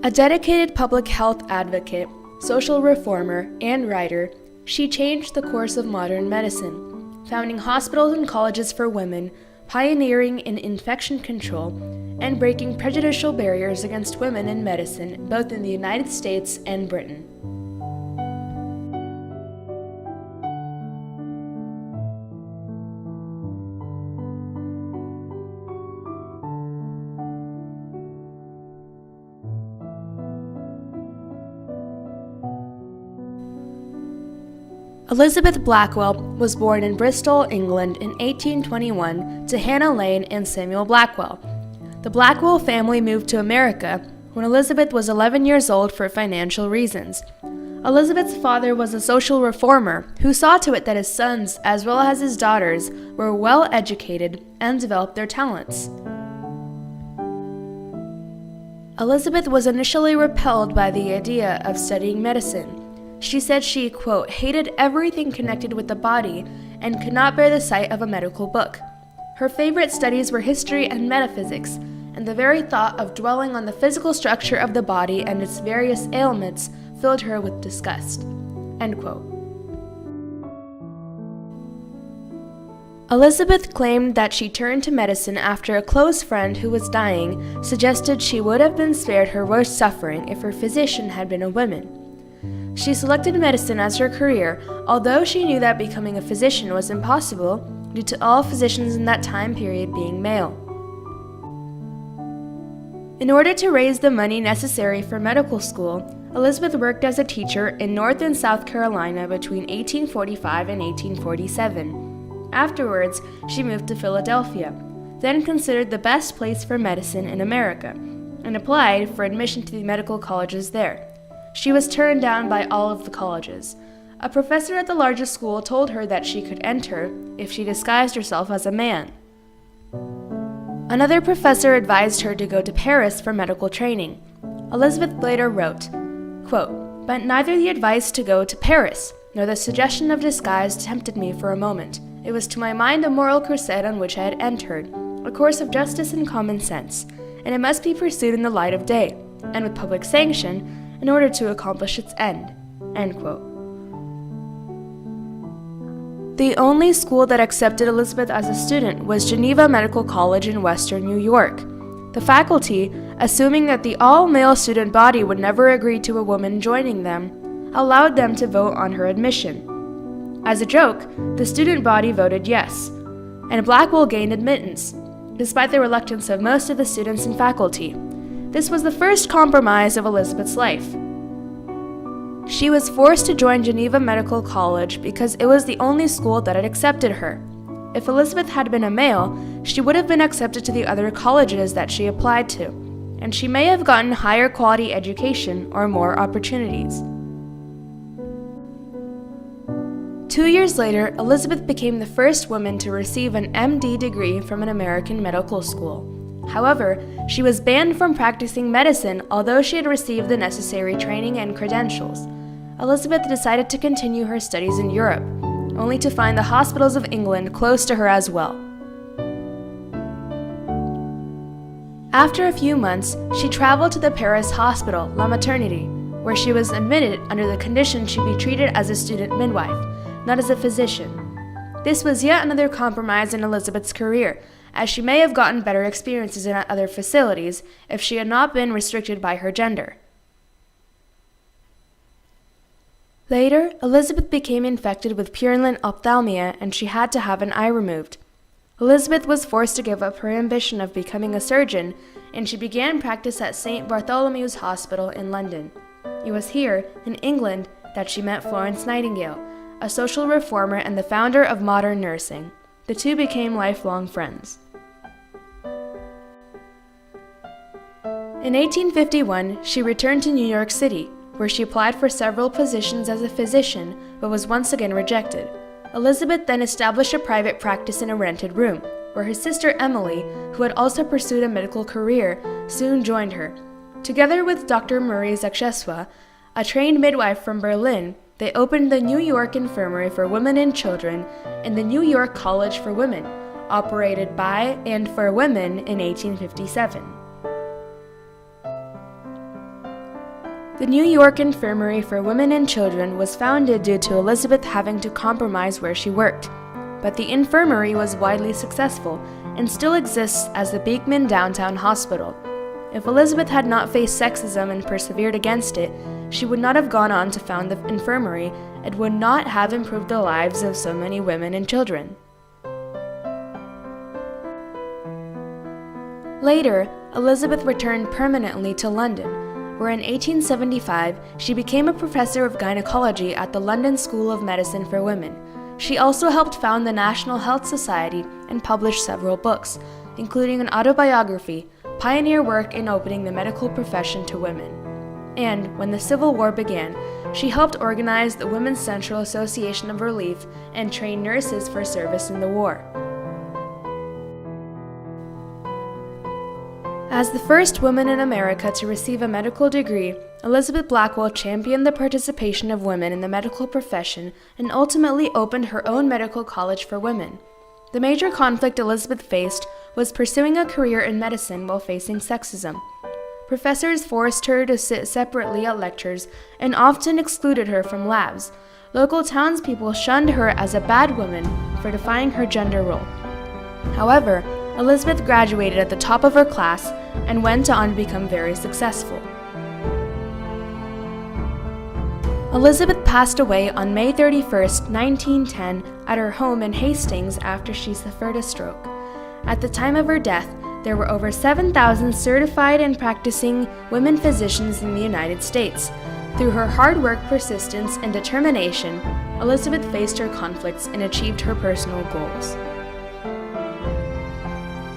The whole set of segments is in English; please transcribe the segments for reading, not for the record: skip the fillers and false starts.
A dedicated public health advocate, social reformer, and writer, she changed the course of modern medicine, founding hospitals and colleges for women, pioneering in infection control, and breaking prejudicial barriers against women in medicine both in the United States and Britain. Elizabeth Blackwell was born in Bristol, England in 1821 to Hannah Lane and Samuel Blackwell. The Blackwell family moved to America when Elizabeth was 11 years old for financial reasons. Elizabeth's father was a social reformer who saw to it that his sons, as well as his daughters, were well educated and developed their talents. Elizabeth was initially repelled by the idea of studying medicine. She said she, quote, hated everything connected with the body and could not bear the sight of a medical book. Her favorite studies were history and metaphysics, and the very thought of dwelling on the physical structure of the body and its various ailments filled her with disgust. End quote. Elizabeth claimed that she turned to medicine after a close friend who was dying suggested she would have been spared her worst suffering if her physician had been a woman. She selected medicine as her career, although she knew that becoming a physician was impossible due to all physicians in that time period being male. In order to raise the money necessary for medical school, Elizabeth worked as a teacher in North and South Carolina between 1845 and 1847. Afterwards, she moved to Philadelphia, then considered the best place for medicine in America, and applied for admission to the medical colleges there. She was turned down by all of the colleges. A professor at the largest school told her that she could enter if she disguised herself as a man. Another professor advised her to go to Paris for medical training. Elizabeth later wrote, quote, "But neither the advice to go to Paris nor the suggestion of disguise tempted me for a moment. It was to my mind a moral crusade on which I had entered, a course of justice and common sense, and it must be pursued in the light of day, and with public sanction, in order to accomplish its end." End quote. The only school that accepted Elizabeth as a student was Geneva Medical College in Western New York. The faculty, assuming that the all-male student body would never agree to a woman joining them, allowed them to vote on her admission. As a joke, the student body voted yes, and Blackwell gained admittance, despite the reluctance of most of the students and faculty. This was the first compromise of Elizabeth's life. She was forced to join Geneva Medical College because it was the only school that had accepted her. If Elizabeth had been a male, she would have been accepted to the other colleges that she applied to, and she may have gotten higher quality education or more opportunities. 2 years later, Elizabeth became the first woman to receive an MD degree from an American medical school. However, she was banned from practicing medicine although she had received the necessary training and credentials. Elizabeth decided to continue her studies in Europe, only to find the hospitals of England close to her as well. After a few months, she traveled to the Paris hospital, La Maternité, where she was admitted under the condition she'd be treated as a student midwife, not as a physician. This was yet another compromise in Elizabeth's career, as she may have gotten better experiences in other facilities if she had not been restricted by her gender. Later, Elizabeth became infected with purulent ophthalmia and she had to have an eye removed. Elizabeth was forced to give up her ambition of becoming a surgeon, and she began practice at St. Bartholomew's Hospital in London. It was here, in England, that she met Florence Nightingale, a social reformer and the founder of modern nursing. The two became lifelong friends. In 1851, she returned to New York City, where she applied for several positions as a physician, but was once again rejected. Elizabeth then established a private practice in a rented room, where her sister Emily, who had also pursued a medical career, soon joined her. Together with Dr. Marie Zakrzewska, a trained midwife from Berlin, they opened the New York Infirmary for Women and Children and the New York College for Women, operated by and for women in 1857. The New York Infirmary for Women and Children was founded due to Elizabeth having to compromise where she worked. But the infirmary was widely successful and still exists as the Beekman Downtown Hospital. If Elizabeth had not faced sexism and persevered against it, she would not have gone on to found the infirmary and would not have improved the lives of so many women and children. Later, Elizabeth returned permanently to London, where in 1875 she became a professor of gynecology at the London School of Medicine for Women. She also helped found the National Health Society and published several books, including an autobiography, pioneer work in opening the medical profession to women. And when the Civil War began, she helped organize the Women's Central Association of Relief and train nurses for service in the war. As the first woman in America to receive a medical degree, Elizabeth Blackwell championed the participation of women in the medical profession and ultimately opened her own medical college for women. The major conflict Elizabeth faced was pursuing a career in medicine while facing sexism. Professors forced her to sit separately at lectures and often excluded her from labs. Local townspeople shunned her as a bad woman for defying her gender role. However, Elizabeth graduated at the top of her class and went on to become very successful. Elizabeth passed away on May 31, 1910, at her home in Hastings after she suffered a stroke. At the time of her death, there were over 7,000 certified and practicing women physicians in the United States. Through her hard work, persistence, and determination, Elizabeth faced her conflicts and achieved her personal goals.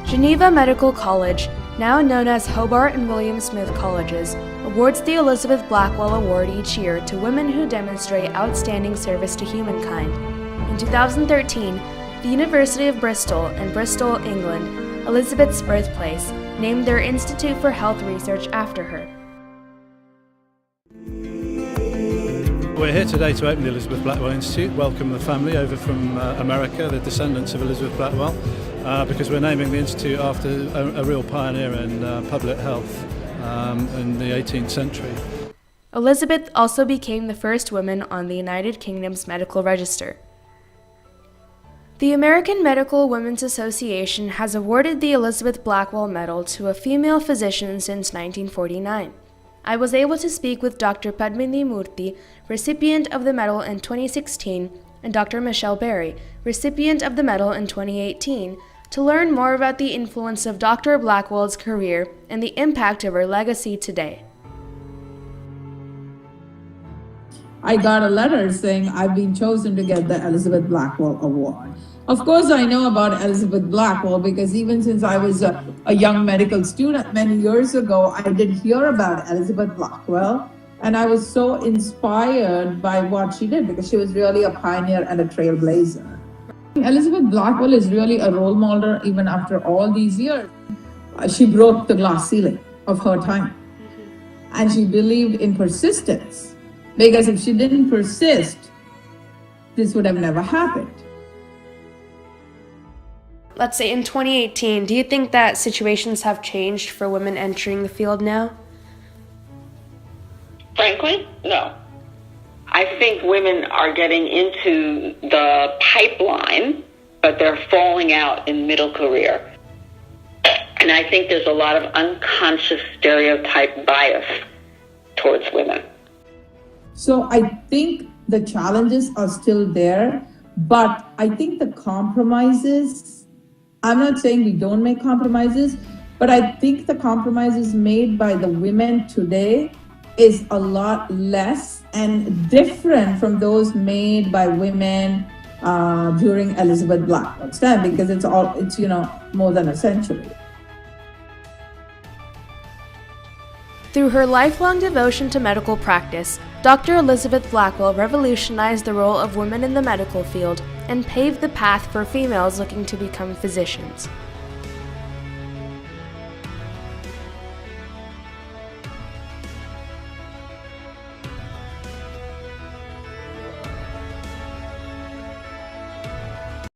Geneva Medical College, now known as Hobart and William Smith Colleges, awards the Elizabeth Blackwell Award each year to women who demonstrate outstanding service to humankind. In 2013, the University of Bristol in Bristol, England, Elizabeth's birthplace, named their Institute for Health Research after her. We're here today to open the Elizabeth Blackwell Institute, welcome the family over from America, the descendants of Elizabeth Blackwell, because we're naming the Institute after a real pioneer in public health in the 18th century. Elizabeth also became the first woman on the United Kingdom's medical register. The American Medical Women's Association has awarded the Elizabeth Blackwell Medal to a female physician since 1949. I was able to speak with Dr. Padmini Murthy, recipient of the medal in 2016, and Dr. Michelle Berry, recipient of the medal in 2018, to learn more about the influence of Dr. Blackwell's career and the impact of her legacy today. I got a letter saying I've been chosen to get the Elizabeth Blackwell Award. Of course, I know about Elizabeth Blackwell because even since I was a young medical student many years ago, I did hear about Elizabeth Blackwell, and I was so inspired by what she did because she was really a pioneer and a trailblazer. Elizabeth Blackwell is really a role model even after all these years. She broke the glass ceiling of her time, and she believed in persistence because if she didn't persist, this would have never happened. Let's say in 2018, do you think that situations have changed for women entering the field now? Frankly, no. I think women are getting into the pipeline, but they're falling out in middle career. And I think there's a lot of unconscious stereotype bias towards women. So I think the challenges are still there, but I think the compromises, I'm not saying we don't make compromises, but I think the compromises made by the women today is a lot less and different from those made by women during Elizabeth Blackwell's time, because it's more than a century. Through her lifelong devotion to medical practice, Dr. Elizabeth Blackwell revolutionized the role of women in the medical field and paved the path for females looking to become physicians.